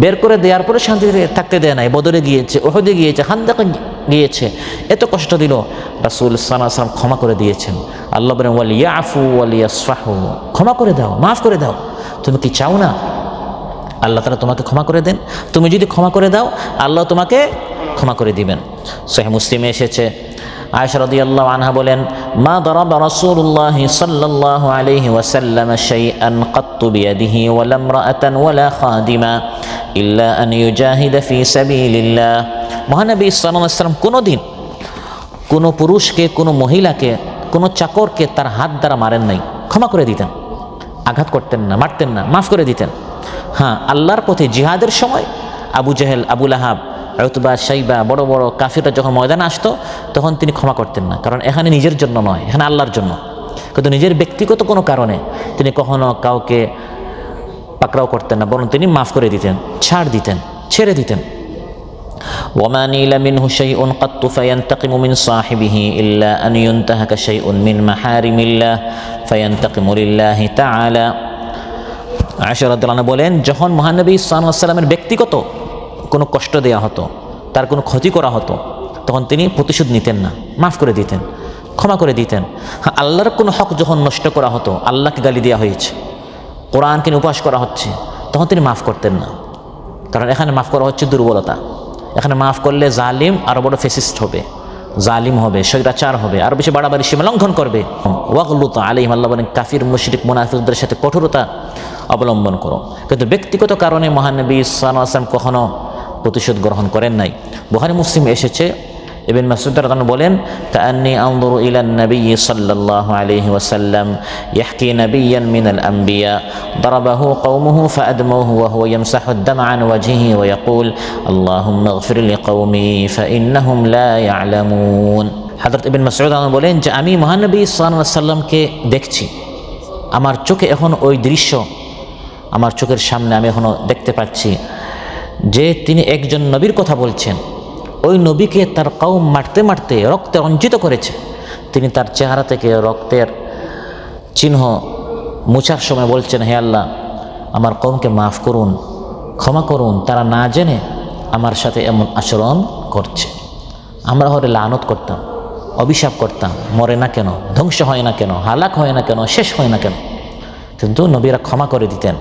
বের করে দেওয়ার পরে শান্তিতে থাকতে দেয় নাই। বদরে গিয়েছে, উহুদে গিয়েছে, খান্দাকে গিয়েছে, এত কষ্ট দিল, রাসূল সাল্লাল্লাহু আলাইহি ওয়াসাল্লাম ক্ষমা করে দিয়েছেন। আল্লাহ বলেন, ওয়ালিয়াফু ওয়ালিয়াসফাহু, ক্ষমা করে দাও, মাফ করে দাও। তুমি কি চাও না আল্লাহ তাআলা তোমাকে ক্ষমা করে দেন? তুমি যদি ক্ষমা করে দাও আল্লাহ তোমাকে ক্ষমা করে দিবেন। সহিহ মুসলিমে এসেছে, আয়েশা রাদিয়াল্লাহু আনহা বলেন, মা দারাবা রাসূলুল্লাহ সাল্লাল্লাহু আলাইহি ওয়াসাল্লাম শাইআন কাত্তু বিয়াদিহি ওয়ালা ইমরাআতান ওয়ালা খাদিমা ইল্লা আন ইউজাহিদা ফি সাবিলিল্লাহ। মহানবী সাল্লাল্লাহু আলাইহি ওয়াসাল্লাম কোনোদিন কোনো পুরুষকে, কোনো মহিলাকে, কোনো চাকরকে তার হাত দ্বারা মারেন নাই, ক্ষমা করে দিতেন, আঘাত করতেন না, মারতেন না, মাফ করে দিতেন। হ্যাঁ, আল্লাহর পথে জিহাদের সময় আবু জেহেল, আবু লাহাব, উতবা, শাইবা, বড় বড় কাফিররা যখন ময়দানে আসতো তখন তিনি ক্ষমা করতেন না, কারণ এখানে নিজের জন্য নয়, এখানে আল্লাহর জন্য। কিন্তু নিজের ব্যক্তিগত কোনো কারণে তিনি কখনো কাউকে পাকড়াও করতেন না, বরং তিনি মাফ করে দিতেন, ছাড় দিতেন, ছেড়ে দিতেন। ওয়ামা নীলা মিনহু শাইউন কাত্তু ফায়ান্তাকিমু মিন সাহিবিহি ইল্লা আন ইউনতাহাকা শাইউন মিন মাহারিমিল্লাহ ফায়ান্তাকিমু লিল্লাহি তাআলা। আয়েশা রাদিয়াল্লাহু আনহা বলেন, যখন মহানবী সাল্লাল্লাহু আলাইহি ওয়াসাল্লামের ব্যক্তিগত কোনো কষ্ট দেওয়া হতো, তার কোনো ক্ষতি করা হতো, তখন তিনি প্রতিশোধ নিতেন না, মাফ করে দিতেন, ক্ষমা করে দিতেন। হ্যাঁ, আল্লাহর কোনো হক যখন নষ্ট করা হতো, আল্লাহকে গালি দেওয়া হয়েছে, কোরআনকে উপহাস করা হচ্ছে, তখন তিনি মাফ করতেন না, কারণ এখানে মাফ করা হচ্ছে দুর্বলতা। এখানে মাফ করলে জালিম আরও বড় ফেসিস্ট হবে, জালিম হবে, স্বৈরাচার হবে, আরও বেশি বাড়াবাড়ি সীমা লঙ্ঘন করবে। ওয়াগলুত আলাইহিম, আল্লাহ বলেন কাফির মুশরিক মুনাফিকদের সাথে কঠোরতা অবলম্বন করো। কিন্তু ব্যক্তিগত কারণে মহানবী সাল্লাল্লাহু আলাইহি ওয়াসাল্লাম কখনো প্রতিশোধ গ্রহণ করেন নাই। বুখারী মুসলিম এসেছে, ইবনে মাসউদ রাদিয়াল্লাহু বলেন, কাআন্নী আনজুরু ইলান নবী সাল্লাল্লাহু আলাইহি ওয়াসাল্লাম ইয়াহকি নাবিয়্যান মিনাল আম্বিয়া দারাবাহু কওমুহু ফাআদমুহু ওয়া হুয়া ইয়ামসাহু আদ-দাম'a আন ওয়াজহিহি ওয়া ইয়াকুল আল্লাহুম্মা ইগফির লিকওমি ফাইন্নাহুম লা ইয়ালামুন। হযরত ইবনে মাসউদ রাদিয়াল্লাহু বলেন যে আমি মহানবী সাল্লাল্লাহু আলাইহি ওয়াসাল্লামকে দেখছি, আমার চোখে এখন ওই দৃশ্য আমার চোখের সামনে আমি এখনো দেখতে পাচ্ছি যে তিনি একজন নবীর কথা বলছেন, ওই নবীকে তার কওম মারতে মারতে রক্তে রঞ্জিত করেছে, তিনি তার চেহারা থেকে রক্তের চিহ্ন মুছার সময় বলছেন, হে আল্লাহ আমার কওমকে মাফ করুন, ক্ষমা করুন, তারা না জেনে আমার সাথে এমন আচরণ করছে। আমরা হলে লানত করতাম, অভিশাপ করতাম, মরে না কেন, ধ্বংস হয় না কেন, হালাক হয় না কেন, শেষ হয় না কেন, কিন্তু নবীরা ক্ষমা করে দিতেন,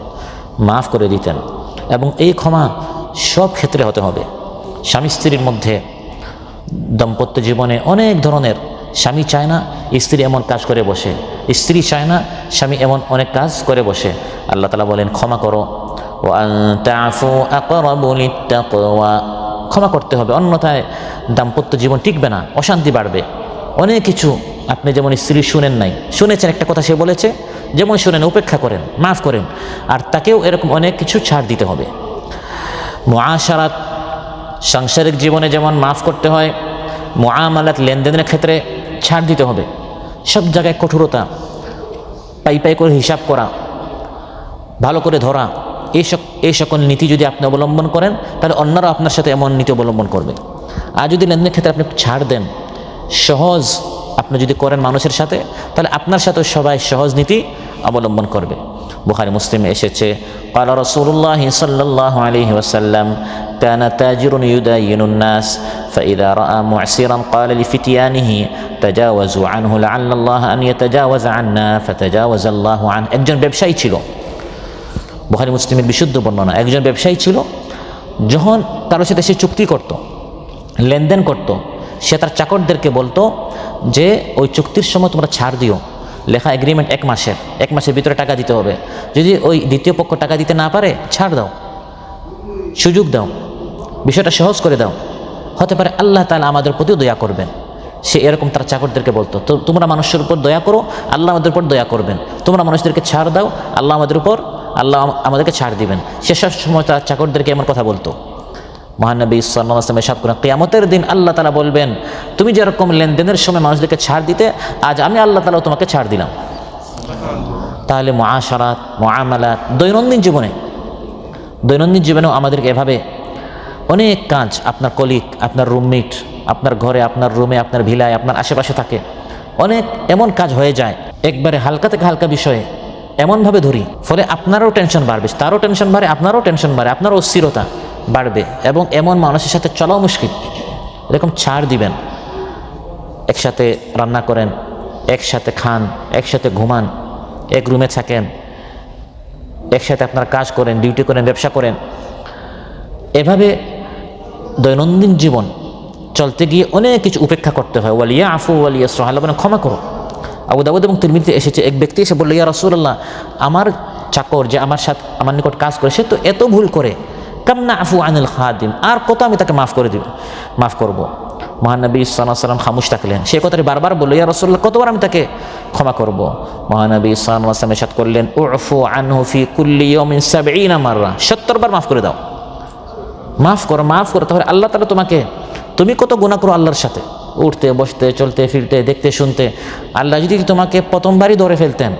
মাফ করে দিতেন। এবং এই ক্ষমা সব ক্ষেত্রে হতে হবে। স্বামী স্ত্রীর মধ্যে দাম্পত্য জীবনে অনেক ধরনের, স্বামী চায় না স্ত্রী এমন কাজ করে বসে, স্ত্রী চায় না স্বামী এমন অনেক কাজ করে বসে। আল্লাহ তাআলা বলেন ক্ষমা করো, ওয়া আন তা'ফু আকরাবু লিত-তাকওয়া, ক্ষমা করতে হবে, অন্যথায় দাম্পত্য জীবন টিকবে না, অশান্তি বাড়বে। অনেক কিছু আপনি যেমন স্ত্রী শুনেন নাই, শুনেছেন একটা কথা সে বলেছে, যেমন শুনেন উপেক্ষা করেন, মাফ করেন, আর তাকেও এরকম অনেক কিছু ছাড় দিতে হবে। মুআশারাত সাংসারিক জীবনে যেমন মাফ করতে হয়, মুআমালাত লেনদেনের ক্ষেত্রে ছাড় দিতে হবে। সব জায়গায় কঠোরতা, পাই পাই করে হিসাব করা, ভালো করে ধরা, এই সকল নীতি যদি আপনি অবলম্বন করেন তাহলে অন্যরাও আপনার সাথে এমন নীতি অবলম্বন করবে। আর যদি লেনদেনের ক্ষেত্রে আপনি ছাড় দেন, সহজ আপনি যদি করেন মানুষের সাথে, তাহলে আপনার সাথেও সবাই সহজ নীতি অবলম্বন করবে। বুখারী মুসলিমে এসেছে, قال رسول الله صلى الله عليه وسلم كان تاجر يداين الناس فإذا رأى معسرا قال لفتيانه تجاوزوا عنه لعل الله أن يتجاوز عنا فتجاوز الله عنه। একজন ব্যবসায়ী ছিল, বুখারী মুসলিমের বিশুদ্ধ বর্ণনা। একজন ব্যবসায়ী ছিল, যখন কারোর সাথে সে চুক্তি করত, লেনদেন করত, সে তার চাকরদেরকে বলতো যে ওই চুক্তির সময় তোমরা ছাড় দিও, লেখা এগ্রিমেন্ট 1 মাসের ভিতরে টাকা দিতে হবে, যদি ওই দ্বিতীয় পক্ষ টাকা দিতে না পারে ছাড় দাও, সুযোগ দাও, বিষয়টা সহজ করে দাও, হতে পারে আল্লাহ তাআলা আমাদের প্রতিও দয়া করবেন। সে এরকম তার চাকরদেরকে বলতো, তো তোমরা মানুষের উপর দয়া করো, আল্লাহ আমাদের উপর দয়া করবেন, তোমরা মানুষদেরকে ছাড় দাও, আল্লাহ আমাদেরকে ছাড় দিবেন। শেষের সময় তার চাকরদেরকে এমন কথা বলতো। মহানবী সাল্লাল্লাহু আলাইহি ওয়াসাল্লাম ইরশাদ করেন, কিয়ামতের দিন আল্লাহ তাআলা বলবেন, তুমি যেরকম লেনদেনের সময় মানুষদেরকে ছাড় দিতে, আজ আমি আল্লাহ তাআলা তোমাকে ছাড় দিলাম। তাহলে মুআশারাত, মুআমালাত দৈনন্দিন জীবনেও আমাদেরকে এভাবে অনেক কাজ, আপনার কলিগ, আপনার রুমমেট, আপনার ঘরে, আপনার রুমে, আপনার ভিলায়, আপনার আশেপাশে থাকে, অনেক এমন কাজ হয়ে যায় একবারে হালকা থেকে হালকা বিষয়ে এমনভাবে ধরি, ফলে আপনারও টেনশন বাড়বে, তারও টেনশন বাড়ে, আপনারও টেনশন বাড়ে, আপনারও অস্থিরতা বাড়বে, এবং এমন মানুষের সাথে চলাও মুশকিল। এরকম ছাড় দিবেন, একসাথে রান্না করেন, একসাথে খান, একসাথে ঘুমান, এক রুমে থাকেন, একসাথে আপনার কাজ করেন, ডিউটি করেন, ব্যবসা করেন। এভাবে দৈনন্দিন জীবন চলতে গিয়ে অনেক কিছু উপেক্ষা করতে হয়। ওয়ালিয়া আফু ওয়ালিয়া সোহাল্লা, মানে ক্ষমা করো। আবু দাউদ এবং তিরমিজিতে এসেছে, এক ব্যক্তি এসে বলল, ইয়া রাসূলুল্লাহ, আমার চাকর যে আমার নিকট কাজ করে, সে তো এত ভুল করে, কামনা আফু আনিল খাদিম, আর কত আমি তাকে মাফ করব। মহানবী সাল্লাল্লাহু আলাইহি ওয়াসাল্লাম খামোশ থাকলেন। সে কথাটি বারবার বলল, ইয়া রাসূলুল্লাহ, কতবার আমি তাকে ক্ষমা করব? মহানবী সাল্লাল্লাহু আলাইহি ওয়াসাল্লাম ইরশাদ করলেন, উফু আনহু ফি কুল্লি ইয়াউমিন 70 মাররা, 70 বার মাফ করে দাও, মাফ করো। তাহলে আল্লাহ তাআলা তুমি কত গুনাহ করো আল্লাহর সাথে, উঠতে বসতে, চলতে ফিরতে, দেখতে শুনতে। আল্লাহ যদি তোমাকে প্রথমবারই ধরে ফেলতেন,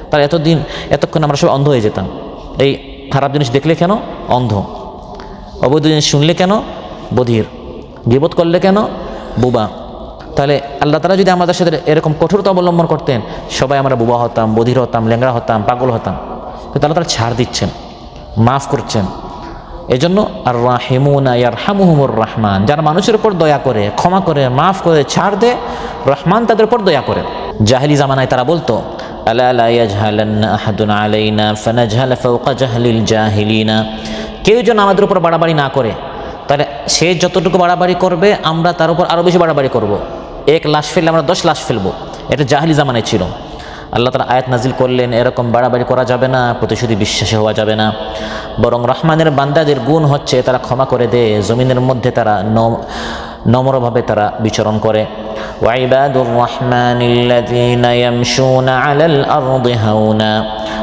তাহলে এতক্ষণ আমরা সব অন্ধ হয়ে যেতাম। এই খারাপ জিনিস দেখলে কেন অন্ধ, অবৈধ জিনিস শুনলে কেন বধির, গীবত করলে কেন বুবা। তাহলে আল্লাহ তাআলা যদি আমাদের সাথে এরকম কঠোরতা অবলম্বন করতেন, সবাই আমরা বুবা হতাম, বধির হতাম, ল্যাংড়া হতাম, পাগল হতাম। কিন্তু আল্লাহ তাআলা ছাড় দিচ্ছেন, মাফ করছেন। এজন্য আর রাহিমুনা ইয়ারহামুহুমুর রহমান, যারা মানুষের উপর দয়া করে, ক্ষমা করে, মাফ করে, ছাড় দেয়, রহমান তাদের উপর দয়া করে। জাহিলি জামানায় তারা বলতো, আলা লা ইয়াজহালান্না আহাদুন আলাইনা ফানাজহালা ফাওকা জাহলিল জাহিলিনা, কেউ যেন আমাদের উপর বাড়াবাড়ি না করে, তাহলে সে যতটুকু বাড়াবাড়ি করবে আমরা তার উপর আরও বেশি বাড়াবাড়ি করব। 1 লাশ ফেললে আমরা 10 লাশ ফেলবো। এটা জাহিলি জামানায় ছিল। আল্লাহ তাআলা আয়াত নাজিল করলেন, এরকম বাড়াবাড়ি করা যাবে না, প্রতিশোধী বিশ্বাসী হওয়া যাবে না, বরং রহমানের বান্দাদের গুণ হচ্ছে তারা ক্ষমা করে দেয়, জমিনের মধ্যে তারা নম্রভাবে তারা বিচরণ করে। ওয়াইবাদুর রহমানিল্লাযীনা ইয়ামশুনা আলাল আরদি হাওনা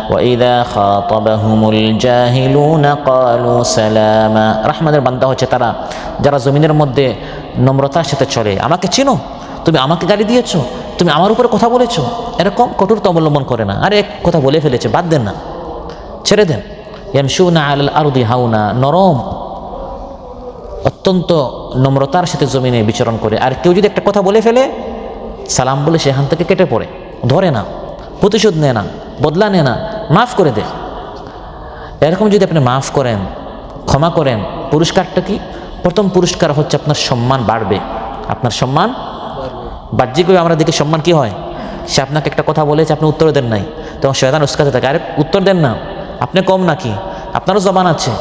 ওয়া ইযা খাতাবাহুমুল জাহিলুনা ক্বালু সালামা। রহমানের বান্দা হচ্ছে তারা যারা জমিনের মধ্যে নম্রতার সাথে চলে। আমাকে চিনো, তুমি আমাকে গালি দিয়েছো, তুমি আমার উপরে কথা বলেছো, এরকম কঠোরতা অবলম্বন করে না। আরে এক কথা বলে ফেলেছে, বাদ দেন না, ছেড়ে দেন। ইয়ামশুনা আলাল আরদি হাওনা, নরম, অত্যন্ত নম্রতার সাথে জমিনে বিচরণ করে। আর কেউ যদি একটা কথা বলে ফেলে, সালাম বলে সেখান থেকে কেটে পড়ে, ধরে না, প্রতিশোধ নেয় না, বদলা নেয় না, মাফ করে দেয়। এরকম যদি আপনি মাফ করেন, ক্ষমা করেন, পুরস্কারটা কি? প্রথম পুরস্কার হচ্ছে আপনার সম্মান বাড়বে। আপনার সম্মান বাহ্যিকভাবে আমরা দেখি সম্মান কি হয়, সে আপনাকে একটা কথা বলেছে, আপনি উত্তর দেন নাই, তখন শয়তান উস্কাতে থাকে, আরে উত্তর দেন না, আপনি কম নাকি, আপনারও জবান আছে।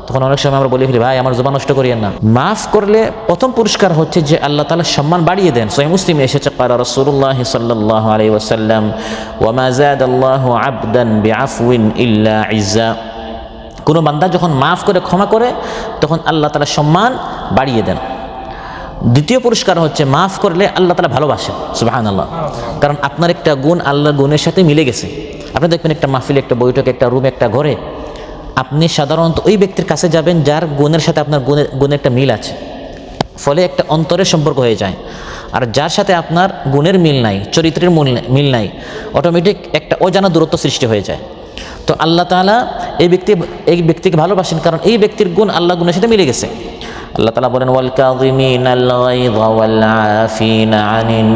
তখন অনেক সময় আমরা বলে ফেলি, ভাই আমার জবান নষ্ট করিয়েন না। মাফ করলে প্রথম পুরস্কার হচ্ছে যে আল্লাহ তাআলা সম্মান বাড়িয়ে দেন। সহিহ মুসলিমে এসেছে, ক্বালা রাসূলুল্লাহ সাল্লাল্লাহু আলাইহি ওয়াসাল্লাম, ওয়া মা যাদাল্লাহু আবদান বিআফওয়িন ইল্লা ইজ্জা। কোনো বান্দা যখন মাফ করে ক্ষমা করে তখন আল্লাহ তাআলা সম্মান বাড়িয়ে দেন। দ্বিতীয় পুরস্কার হচ্ছে মাফ করলে আল্লাহ তাআলা ভালোবাসেন, সুবহানাল্লাহ। কারণ আপনার একটা গুণ আল্লাহর গুণের সাথে মিলে গেছে। আপনি দেখবেন একটা মাহফিলে, একটা বৈঠকে, একটা রুমে, একটা ঘরে, আপনি সাধারণত ওই ব্যক্তির কাছে যাবেন যার গুণের সাথে আপনার গুণের একটা মিল আছে, ফলে একটা অন্তরের সম্পর্ক হয়ে যায়। আর যার সাথে আপনার গুণের মিল নাই, চরিত্রের মিল নাই, অটোমেটিক একটা অজানা দূরত্ব সৃষ্টি হয়ে যায়। তো আল্লাহ তাআলা এই ব্যক্তিকে ভালোবাসেন কারণ এই ব্যক্তির গুণ আল্লাহ গুণের সাথে মিলে গেছে। আল্লাহ তাআলা বলেন, ওয়াল কাযিমিনাল গায়যা ওয়াল আফিনা আনিন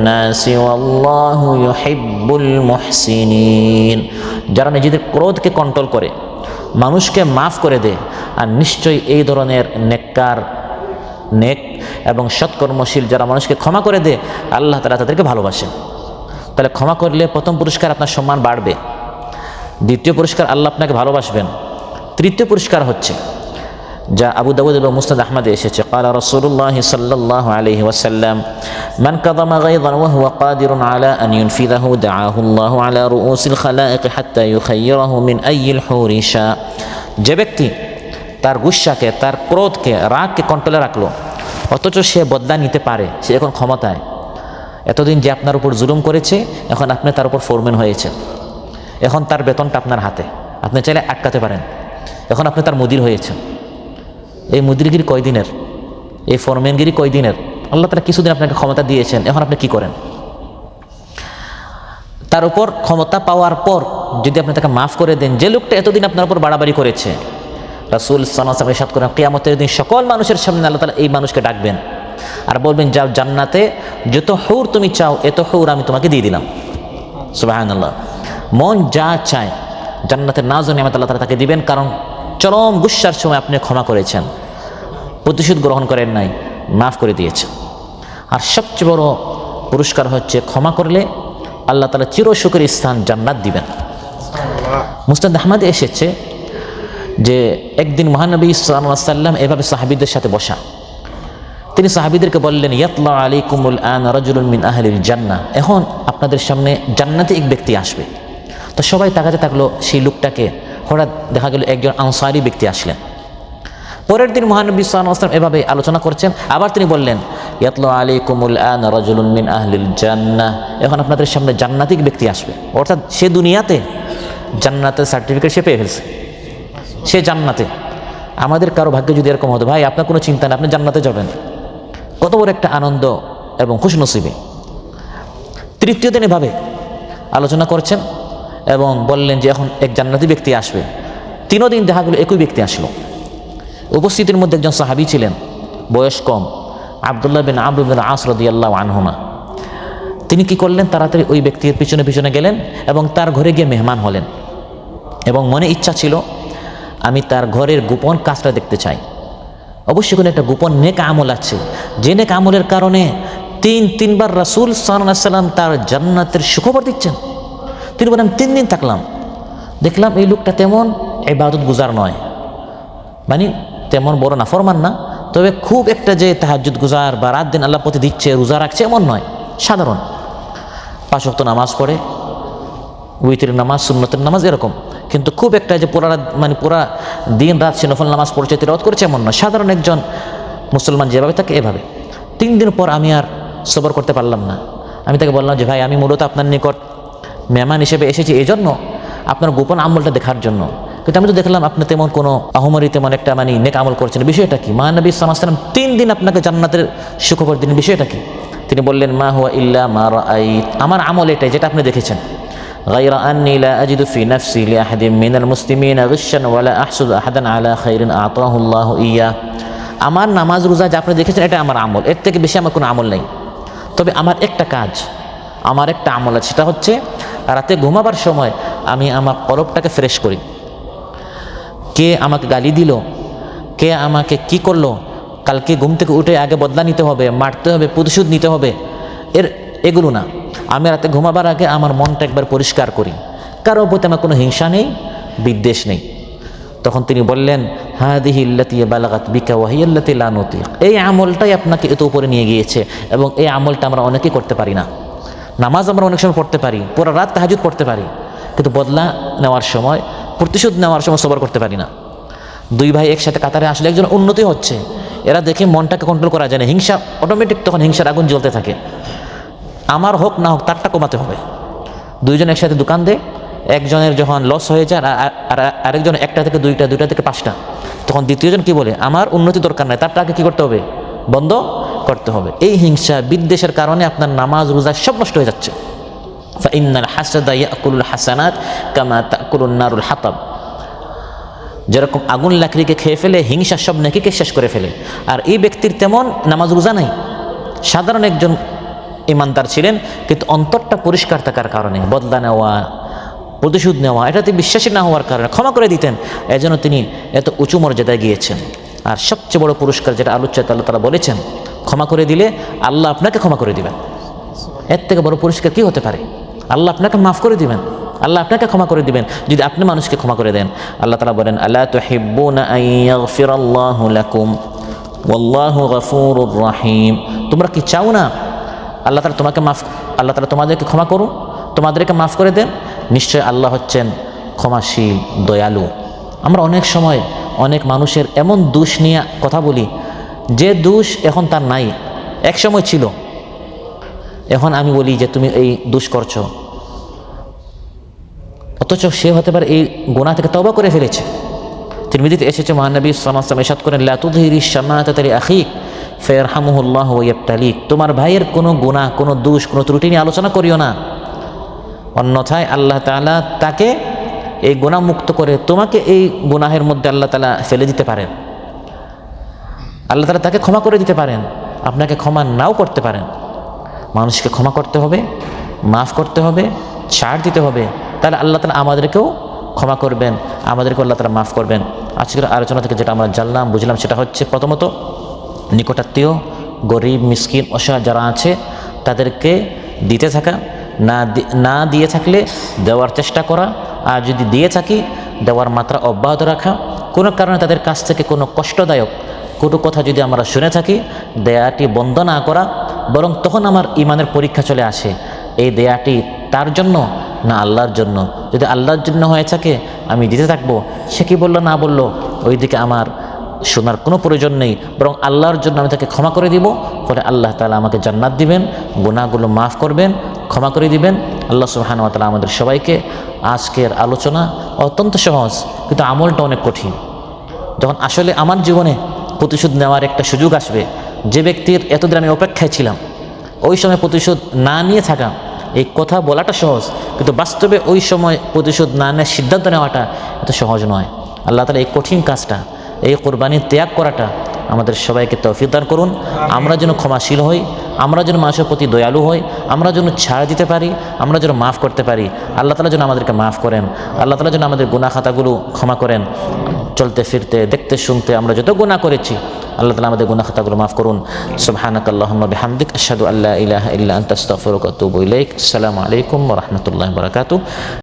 নাসি ওয়াল্লাহু ইউহিব্বুল মুহসিনিন। যারা নিজেদের ক্রোধকে কন্ট্রোল করে, মানুষকে মাফ করে দেয়, আর নিশ্চয়ই এই ধরনের নেক এবং সৎকর্মশীল যারা মানুষকে ক্ষমা করে দেয়, আল্লাহ তাআলা তাদেরকে ভালোবাসেন। তাহলে ক্ষমা করলে প্রথম পুরস্কার আপনার সম্মান বাড়বে, দ্বিতীয় পুরস্কার আল্লাহ আপনাকে ভালোবাসবেন, তৃতীয় পুরস্কার হচ্ছে যা আবু দাউদ এবং মুসনাদ আহমদে এসেছে, ক্বালা রাসূলুল্লাহ সাল্লাল্লাহু আলাইহি ওয়াসাল্লাম, মান কাযামা গায়যান ওয়া হুয়া কাদিরুন আলা আন ইউনফিযাহু দাআহু আল্লাহু আলা রুউসিল খালাইক হাত্তা ইউখায়্যিরাহু মিন আইয়িল হুরি শা। যে ব্যক্তি তার গুসাকে, তার ক্রোধকে, রাগকে কন্ট্রোলে রাখলো, অথচ সে বদলা নিতে পারে, সে এখন ক্ষমতায়। এতদিন যে আপনার উপর জুলুম করেছে, এখন আপনি তার উপর ফোরম্যান হয়েছেন, এখন তার বেতনটা আপনার হাতে, আপনি চাইলে আটকাতে পারেন। এখন আপনি তার মুদির হয়েছেন। এই মুদিরগিরি কয়দিনের, এই ফোরম্যানগিরি কয়দিনের? আল্লাহ তাআলা কিছুদিন আপনাকে ক্ষমতা দিয়েছেন, এখন আপনি কি করেন? তার উপর ক্ষমতা পাওয়ার পর যদি আপনি তাকে মাফ করে দেন, যে লোকটা এতদিন আপনার উপর বাড়াবাড়ি করেছে, রাসূল সাল্লাল্লাহু আলাইহি ওয়াসাল্লাম ইরশাদ করেন, কিয়ামতের দিন সকল মানুষের সামনে আল্লাহ তাআলা এই মানুষকে ডাকবেন আর বলবেন, যাও জান্নাতে যত হুর তুমি চাও এত হুর আমি তোমাকে দিয়ে দিলাম। সুবহানাল্লাহ। মন যা চায় জান্নাতের নাজ ও নিয়ামত আল্লাহ তাআলা তাকে দিবেন, কারণ চরম গুসার সময় আপনি ক্ষমা করেছেন, প্রতিশোধ গ্রহণ করেন নাই, মাফ করে দিয়েছেন। আর সবচেয়ে বড় পুরস্কার হচ্ছে ক্ষমা করলে আল্লাহ তাআলা চিরসুখের স্থান জান্নাত দিবেন। মুসনাদ আহমদে এসেছে যে একদিন মহানবী সাল্লাল্লাহু আলাইহি ওয়াসাল্লাম এভাবে সাহাবীদের সাথে বসা, তিনি সাহাবীদেরকে বললেন, ইয়াতলা আলাইকুমুল আন রাজুলুন মিন আহলিল জান্নাহ, এখন আপনাদের সামনে জান্নাতি এক ব্যক্তি আসবে। তো সবাই তাকাতে থাকলো সেই লোকটাকে। হঠাৎ দেখা গেল একজন আনসারী ব্যক্তি আসলেন। পরের দিন মহানবী সাল্লাল্লাহু আলাইহি ওয়াসাল্লাম এভাবে আলোচনা করছেন, আবার তিনি বললেন, ইয়াতলা আলাইকুমুল আন রাজুলুন মিন আহলিল জান্নাহ, এখন আপনাদের সামনে জান্নাতি ব্যক্তি আসবে। অর্থাৎ সে দুনিয়াতে জান্নাতের সার্টিফিকেট সে পেয়ে ফেলছে, সে জান্নাতে। আমাদের কারো ভাগ্যে যদি এরকম হতো, ভাই আপনার কোনো চিন্তা নেই, আপনি জান্নাতে যাবেন, কত বড় একটা আনন্দ এবং খুশনসিবে। তৃতীয় দিন এভাবে আলোচনা করছেন এবং বললেন যে এখন এক জান্নাতি ব্যক্তি আসবে। 3 দিন দেখা গেল একই ব্যক্তি আসলো। উপস্থিতির মধ্যে একজন সাহাবী ছিলেন, বয়স কম, আব্দুল্লাহ বিন আমর বিন আস রাদিয়াল্লাহু আনহুমা। তিনি কি করলেন, তাড়াতাড়ি ওই ব্যক্তির পিছনে পিছনে গেলেন এবং তার ঘরে গিয়ে মেহমান হলেন এবং মনে ইচ্ছা ছিল আমি তার ঘরের গোপন কাজটা দেখতে চাই। অবশ্যই কোনো একটা গোপন নেক আমল আছে, যে নেক আমলের কারণে তিনবার রাসূল সাল্লাল্লাহু আলাইহি ওয়াসাল্লাম তার জান্নাতের সুখবর দিচ্ছেন। তিনি বলেন, 3 দিন থাকলাম, দেখলাম এই লোকটা তেমন ইবাদত গুজার নয়, মানে তেমন বড় নাফরমান না, তবে খুব একটা যে তাহাজ্জুদ গুজার বা রাত দিন আল্লাহর প্রতি দিচ্ছে, রোজা রাখছে এমন নয়, সাধারণ 5 ওয়াক্ত নামাজ পড়ে, উইতরের নামাজ, সুন্নতের নামাজ এরকম, কিন্তু খুব একটা যে পুরা দিন রাত সে নফল নামাজ পড়ছে, তিলাওয়াত করেছে এমন নয়, সাধারণ একজন মুসলমান যেভাবে থাকে এভাবে। 3 দিন পর আমি আর সবর করতে পারলাম না। আমি তাকে বললাম যে ভাই, আমি মূলত আপনার নিকট মেহমান হিসেবে এসেছি এই জন্য, আপনার গোপন আমলটা দেখার জন্য, কিন্তু আমি তো দেখলাম আপনি তেমন কোনো আহমরি তেমন একটা নেক আমল করছেন, বিষয়টা কি? মহানবী সাল্লাল্লাহু আলাইহি ওয়াসাল্লাম 3 দিন আপনাকে জান্নাতের সুখবর দিলেন, বিষয়টা কি? তিনি বললেন, মা হুয়া ইল্লা মা রাআইত, আমার আমল এটাই যেটা আপনি দেখেছেন। গায়রা আন্নী লা আজিদু ফি নাফসি লিআহাদিন মিনাল মুসলিমিনা গিশশান ওয়া লা আহসুদু আহাদান আলা খাইরিন আতাহু আল্লাহু ইয়া। আমার নামাজ রোজা যা আপনি দেখেছেন এটা আমার আমল, এর থেকে বেশি আমার কোনো আমল নেই। তবে আমার একটা কাজ, আমার একটা আমল আছে, সেটা হচ্ছে রাতে ঘুমাবার সময় আমি আমার কলবটাকে ফ্রেশ করি। কে আমাকে গালি দিল, কে আমাকে কি করলো, কালকে ঘুম থেকে উঠে আগে বদলা নিতে হবে, মারতে হবে, প্রতিশোধ নিতে হবে, এগুলো না। আমি রাতে ঘুমাবার আগে আমার মনটা একবার পরিষ্কার করি, কারোর প্রতি আমার কোনো হিংসা নেই, বিদ্বেষ নেই। তখন তিনি বললেন, হাদিহি আল্লাতী বালাগাত বিকা ওয়া হিয়া আল্লাতী লা নুতিক, এই আমলটাই আপনাকে এত উপরে নিয়ে গিয়েছে এবং এই আমলটা আমরা অনেকেই করতে পারি না। নামাজ আমরা অনেক সময় পড়তে পারি, পুরো রাত তাহাজ্জুদ পড়তে পারি, কিন্তু বদলা নেওয়ার সময় প্রতিশোধ নেওয়ার সময় সবর করতে পারি না। দুই ভাই একসাথে কাতারে আসলে একজন উন্নতি হচ্ছে, এরা দেখে মনটাকে কন্ট্রোল করা যায় না, হিংসা অটোমেটিক, তখন হিংসার আগুন জ্বলতে থাকে। আমার হোক না হোক তারটা কমাতে হবে। দুইজন একসাথে দোকান দেয়, একজনের যখন লস হয়ে যায় আর আরেকজন একটা থেকে দুইটা, দুইটা থেকে পাঁচটা, তখন দ্বিতীয়জন কি বলে, আমার উন্নতি দরকার নাই, তারটা আগে কী করতে হবে, বন্ধ করতে হবে। এই হিংসা বিদ্বেষের কারণে আপনার নামাজ রোজা সব নষ্ট হয়ে যাচ্ছে। ফাইন্নাল হাসাদা ইয়াকুলুল হাসানাত কামা তাকুলুন নারুল হাতাব। যেরকম আগুন লাকড়িকে খেয়ে ফেলে, হিংসা সব নেকিকে শেষ করে ফেলে। আর এই ব্যক্তির তেমন নামাজ রোজা নাই, সাধারণ একজন ইমানদার ছিলেন, কিন্তু অন্তরটা পরিষ্কার থাকার কারণে, বদলা নেওয়া, প্রতিশোধ নেওয়া, এটাতে বিশ্বাসী না হওয়ার কারণে ক্ষমা করে দিতেন, এজন্য তিনি এত উঁচু মর্যাদায় গিয়েছেন। আর সবচেয়ে বড় পুরস্কার যেটা আলোচ্য আল্লাহ তাআলা বলেছেন, ক্ষমা করে দিলে আল্লাহ আপনাকে ক্ষমা করে দিবেন। এর থেকে বড় পুরস্কার কী হতে পারে? আল্লাহ আপনাকে মাফ করে দিবেন, আল্লাহ আপনাকে ক্ষমা করে দিবেন যদি আপনি মানুষকে ক্ষমা করে দেন। আল্লাহ তাআলা বলেন, আলা তুহিব্বুনা আন ইয়াগফিরাল্লাহু লাকুম ওয়াল্লাহু গফুরুর রহিম। তোমরা কি চাও না আল্লাহ তাআলা তোমাদেরকে ক্ষমা করুন, তোমাদেরকে মাফ করে দেন? নিশ্চয় আল্লাহ হচ্ছেন ক্ষমাশীল, দয়ালু। আমরা অনেক সময় অনেক মানুষের এমন দোষ নিয়ে কথা বলি, যে দোষ এখন তার নাই, এক সময় ছিল, এখন আমি বলি যে তুমি এই দোষ করছো, অথচ সে হতে পারে এই গুনাহ থেকে তওবা করে ফেলেছে। তিরমিজিতে এসেছে, মহানবী সাল্লাল্লাহু আলাইহি ওয়াসাল্লাম ইরশাদ করেন, লা তুযহিরি শামাতাতা লিআখিক ফায়ারহামুহুল্লাহু ওয়া ইয়াবতালিক। তোমার ভাইয়ের কোনো গুনাহ, কোনো দোষ, কোনো ত্রুটি নিয়ে আলোচনা করিও না, অন্যথায় আল্লাহ তাআলা তাকে এই গুনাহ মুক্ত করে তোমাকে এই গুনাহের মধ্যে আল্লাহ তাআলা ফেলে দিতে পারেন। আল্লাহ তাআলা তাকে ক্ষমা করে দিতে পারেন, আপনাকে ক্ষমা নাও করতে পারেন। মানুষকে ক্ষমা করতে হবে, মাফ করতে হবে, ছাড় দিতে হবে, তাহলে আল্লাহ তাআলা আমাদেরকেও ক্ষমা করবেন, আমাদেরকেও আল্লাহ তাআলা মাফ করবেন। আজকের আলোচনা থেকে যেটা আমরা জানলাম, বুঝলাম, সেটা হচ্ছে প্রথমত নিকটাত্মীয়, গরিব, মিসকিন, অসহায় যারা আছে তাদেরকে দিতে থাকা, না দিয়ে থাকলে দেওয়ার চেষ্টা করা, আর যদি দিয়ে থাকি দেওয়ার মাত্রা অব্যাহত রাখা। কোনো কারণে তাদের কাছ থেকে কোনো কষ্টদায়ক কোনো কথা যদি আমরা শুনে থাকি, দেয়াটি বন্ধ না করা, বরং তখন আমার ইমানের পরীক্ষা চলে আসে, এই দেয়াটি তার জন্য না আল্লাহর জন্য। যদি আল্লাহর জন্য হয়ে থাকে আমি দিতে থাকবো, সে কি বললো না বললো ওই দিকে আমার শোনার কোনো প্রয়োজন নেই, বরং আল্লাহর জন্য আমি তাকে ক্ষমা করে দিব। ফলে আল্লাহ তাআলা আমাকে জান্নাত দিবেন, গুনাহগুলো মাফ করবেন, ক্ষমা করে দিবেন। আল্লাহ সুবহানাহু ওয়া তাআলা আমাদের সবাইকে, আজকের আলোচনা অত্যন্ত সহজ কিন্তু আমলটা অনেক কঠিন। যখন আসলে আমার জীবনে প্রতিশোধ নেওয়ার একটা সুযোগ আসবে, যে ব্যক্তির এতদিন আমি অপেক্ষায় ছিলাম, ওই সময় প্রতিশোধ না নিয়ে থাকা, এই কথা বলাটা সহজ, কিন্তু বাস্তবে ওই সময় প্রতিশোধ না নেওয়ার সিদ্ধান্ত নেওয়াটা এত সহজ নয়। আল্লাহ তাআলা এই কঠিন কাজটা, এই কোরবানির ত্যাগ করাটা আমাদের সবাইকে তৌফিক দান করুন। আমরা যেন ক্ষমাশীল হই, আমরা যেন মানুষের প্রতি দয়ালু হই, আমরা যেন ছাড় দিতে পারি, আমরা যেন মাফ করতে পারি। আল্লাহ তাআলা যেন আমাদেরকে মাফ করেন, আল্লাহ তাআলা যেন আমাদের গুনাহ খাতাগুলো ক্ষমা করেন। চলতে ফিরতে, দেখতে শুনতে আমরা যত গুনাহ করেছি, আল্লাহ তাআলা আমাদের গুনাহ খাতাগুলো মাফ করুন। সুবহানাকাল্লাহুম্মা বিহামদিক, আশহাদু আল্লা ইলাহা ইল্লা আনতা, আস্তাগফিরুকা ওয়া আতুবু ইলাইক। আসসালামু আলাইকুম ওয়া রাহমাতুল্লাহি ওয়া বারাকাতুহু।